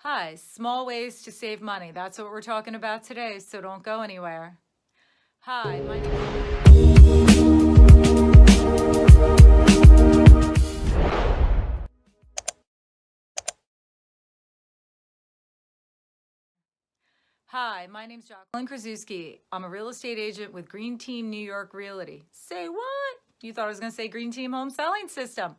Hi, small ways to save money. That's what we're talking about today, so don't go anywhere. Hi, my name's Jacqueline Kraszewski. I'm a real estate agent with Green Team New York Realty. Say what? You thought I was going to say Green Team Home Selling System.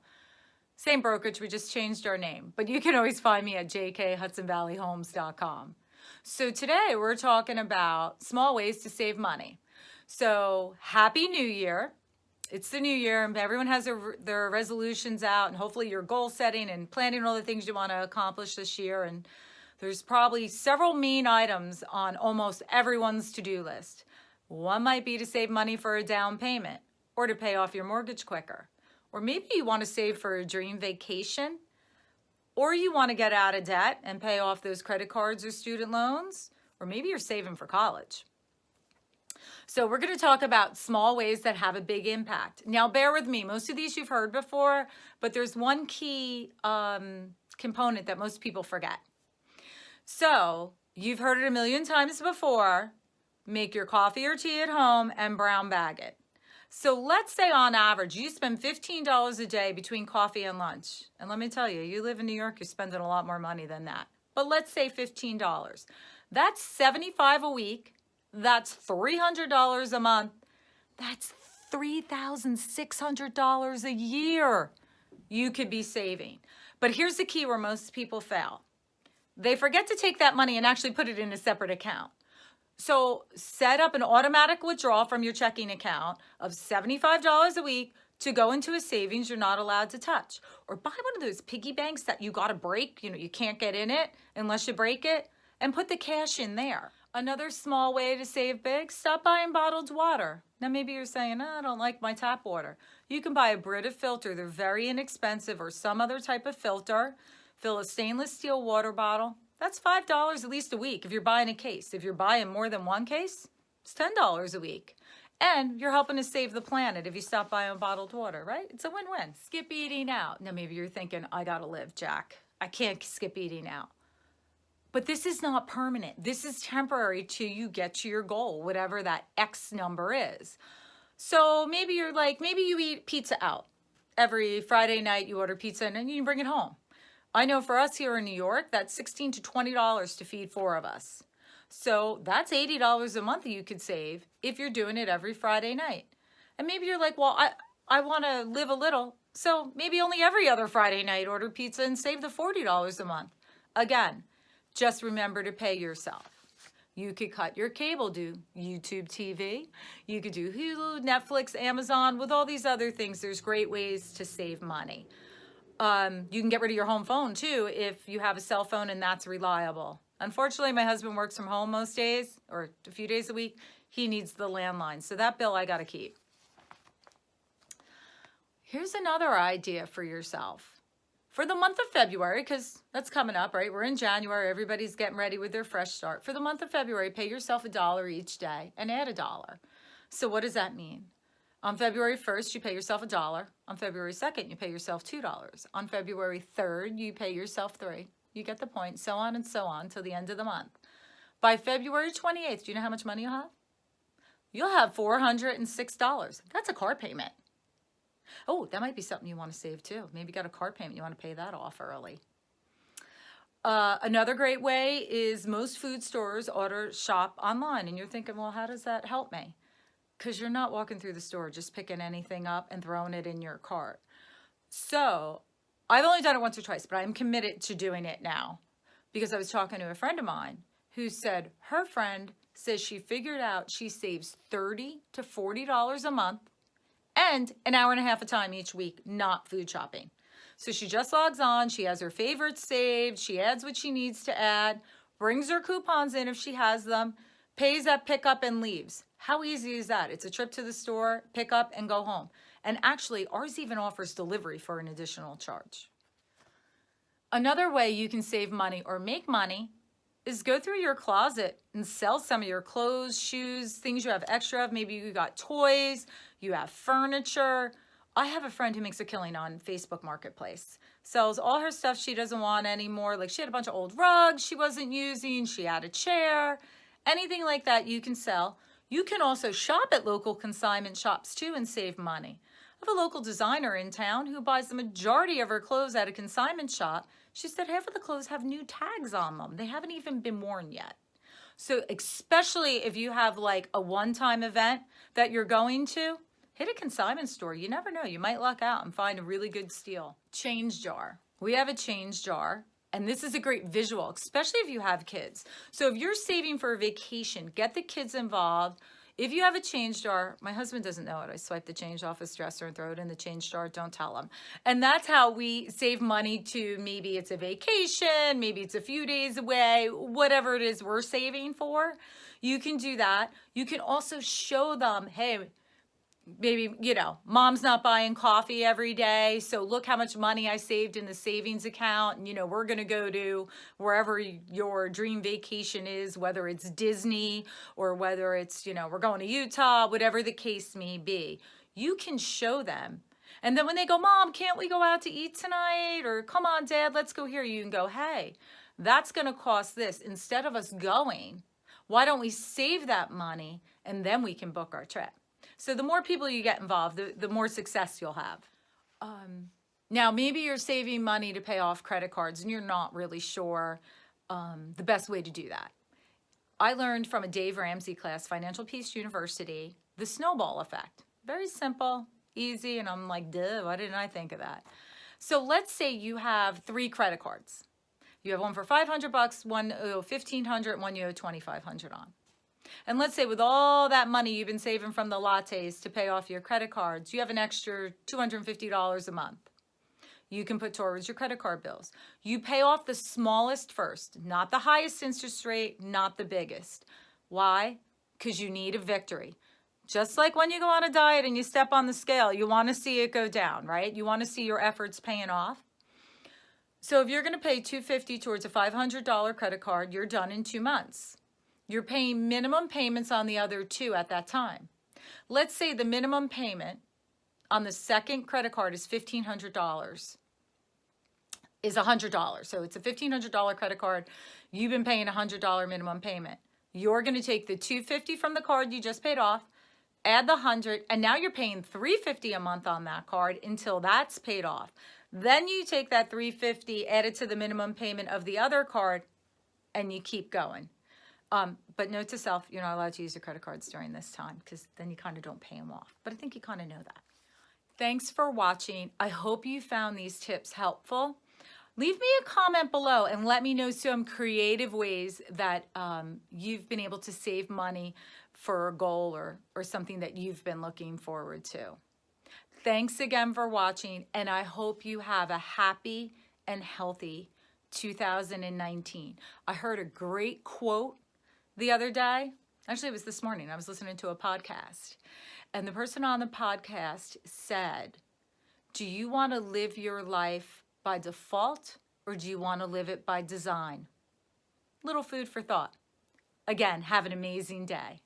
Same brokerage, we just changed our name. But you can always find me at jkhudsonvalleyhomes.com. So today we're talking about small ways to save money. So Happy New Year. It's the new year and everyone has their resolutions out, and hopefully you're goal setting and planning all the things you want to accomplish this year. And there's probably several main items on almost everyone's to-do list. One might be to save money for a down payment or to pay off your mortgage quicker. Or maybe you want to save for a dream vacation, or you want to get out of debt and pay off those credit cards or student loans, or maybe you're saving for college. So we're going to talk about small ways that have a big impact. Now, bear with me. Most of these you've heard before, but there's one key component that most people forget. So you've heard it a million times before. Make your coffee or tea at home and brown bag it. So let's say on average, you spend $15 a day between coffee and lunch. And let me tell you, you live in New York, you're spending a lot more money than that. But let's say $15. That's $75 a week. That's $300 a month. That's $3,600 a year you could be saving. But here's the key where most people fail. They forget to take that money and actually put it in a separate account. So set up an automatic withdrawal from your checking account of $75 a week to go into a savings you're not allowed to touch. Or buy one of those piggy banks that you got to break. You can't get in it unless you break it, and put the cash in there. Another small way to save big, stop buying bottled water. Now maybe you're saying, I don't like my tap water. You can buy a Brita filter. They're very inexpensive, or some other type of filter. Fill a stainless steel water bottle. That's $5 at least a week if you're buying a case. If you're buying more than one case, it's $10 a week. And you're helping to save the planet if you stop buying bottled water, right? It's a win-win. Skip eating out. Now maybe you're thinking, I gotta live, Jack. I can't skip eating out. But this is not permanent. This is temporary till you get to your goal, whatever that X number is. So maybe you're like, maybe you eat pizza out. Every Friday night you order pizza and then you bring it home. I know for us here in New York, that's $16 to $20 to feed 4 of us. So that's $80 a month that you could save if you're doing it every Friday night. And maybe you're like, well, I want to live a little. So maybe only every other Friday night order pizza and save the $40 a month. Again, just remember to pay yourself. You could cut your cable, do YouTube TV. You could do Hulu, Netflix, Amazon. With all these other things, there's great ways to save money. You can get rid of your home phone too if you have a cell phone and that's reliable. Unfortunately, my husband works from home most days, or a few days a week. He needs the landline, so that bill I got to keep. Here's another idea for yourself. For the month of February, because that's coming up, right? We're in January. Everybody's getting ready with their fresh start. For the month of February, pay yourself $1 each day and add $1. So what does that mean? On February 1st, you pay yourself $1. On February 2nd, you pay yourself $2. On February 3rd, you pay yourself $3. You get the point, so on and so on till the end of the month. By February 28th, do you know how much money you'll have? You'll have $406. That's a car payment. Oh, that might be something you want to save too. Maybe you got a car payment, you want to pay that off early. Another great way is most food stores shop online. And you're thinking, well, how does that help me? Because you're not walking through the store just picking anything up and throwing it in your cart. So I've only done it once or twice, but I'm committed to doing it now, because I was talking to a friend of mine who said her friend says she figured out she saves $30 to $40 a month and an hour and a half of time each week not food shopping. So she just logs on, she has her favorites saved, she adds what she needs to add, brings her coupons in if she has them, pays at pickup and leaves. How easy is that? It's a trip to the store, pick up, and go home. And actually, ours even offers delivery for an additional charge. Another way you can save money or make money is go through your closet and sell some of your clothes, shoes, things you have extra of. Maybe you got toys, you have furniture. I have a friend who makes a killing on Facebook Marketplace. sells all her stuff she doesn't want anymore. Like she had a bunch of old rugs she wasn't using. She had a chair, anything like that you can sell. You can also shop at local consignment shops too and save money. I have a local designer in town who buys the majority of her clothes at a consignment shop. She said half of the clothes have new tags on them. They haven't even been worn yet. So especially if you have like a one-time event that you're going to, hit a consignment store. You never know. You might luck out and find a really good steal. Change jar. We have a change jar. And this is a great visual, especially if you have kids. So if you're saving for a vacation, get the kids involved. If you have a change jar, my husband doesn't know it. I swipe the change off his dresser and throw it in the change jar. Don't tell him. And that's how we save money to maybe it's a vacation, maybe it's a few days away, whatever it is we're saving for. You can do that. You can also show them, hey, maybe, you know, mom's not buying coffee every day, so look how much money I saved in the savings account. And, you know, we're going to go to wherever your dream vacation is, whether it's Disney or whether it's, you know, we're going to Utah, whatever the case may be. You can show them. And then when they go, Mom, can't we go out to eat tonight? Or come on, Dad, let's go here. You can go, hey, that's going to cost this. Instead of us going, why don't we save that money and then we can book our trip? So the more people you get involved, the more success you'll have. Now, maybe you're saving money to pay off credit cards and you're not really sure the best way to do that. I learned from a Dave Ramsey class, Financial Peace University, the Snowball Effect. Very simple, easy, and I'm like, duh, why didn't I think of that? So let's say you have 3 credit cards. You have one for $500, one $1,500, and one you owe $2,500 on. And let's say with all that money you've been saving from the lattes to pay off your credit cards, you have an extra $250 a month. You can put towards your credit card bills. You pay off the smallest first, not the highest interest rate, not the biggest. Why? Because you need a victory. Just like when you go on a diet and you step on the scale, you want to see it go down, right? You want to see your efforts paying off. So if you're going to pay $250 towards a $500 credit card, you're done in 2 months. You're paying minimum payments on the other 2 at that time. Let's say the minimum payment on the second credit card is $1,500, is $100. So it's a $1,500 credit card. You've been paying $100 minimum payment. You're going to take the $250 from the card you just paid off, add the $100, and now you're paying $350 a month on that card until that's paid off. Then you take that $350, add it to the minimum payment of the other card, and you keep going. But note to self, you're not allowed to use your credit cards during this time because then you kind of don't pay them off. But I think you kind of know that. Thanks for watching. I hope you found these tips helpful. Leave me a comment below and let me know some creative ways that you've been able to save money for a goal or something that you've been looking forward to. Thanks again for watching, and I hope you have a happy and healthy 2019. I heard a great quote the other day. Actually, it was this morning. I was listening to a podcast, and the person on the podcast said, do you want to live your life by default, or do you want to live it by design? Little food for thought. Again, have an amazing day.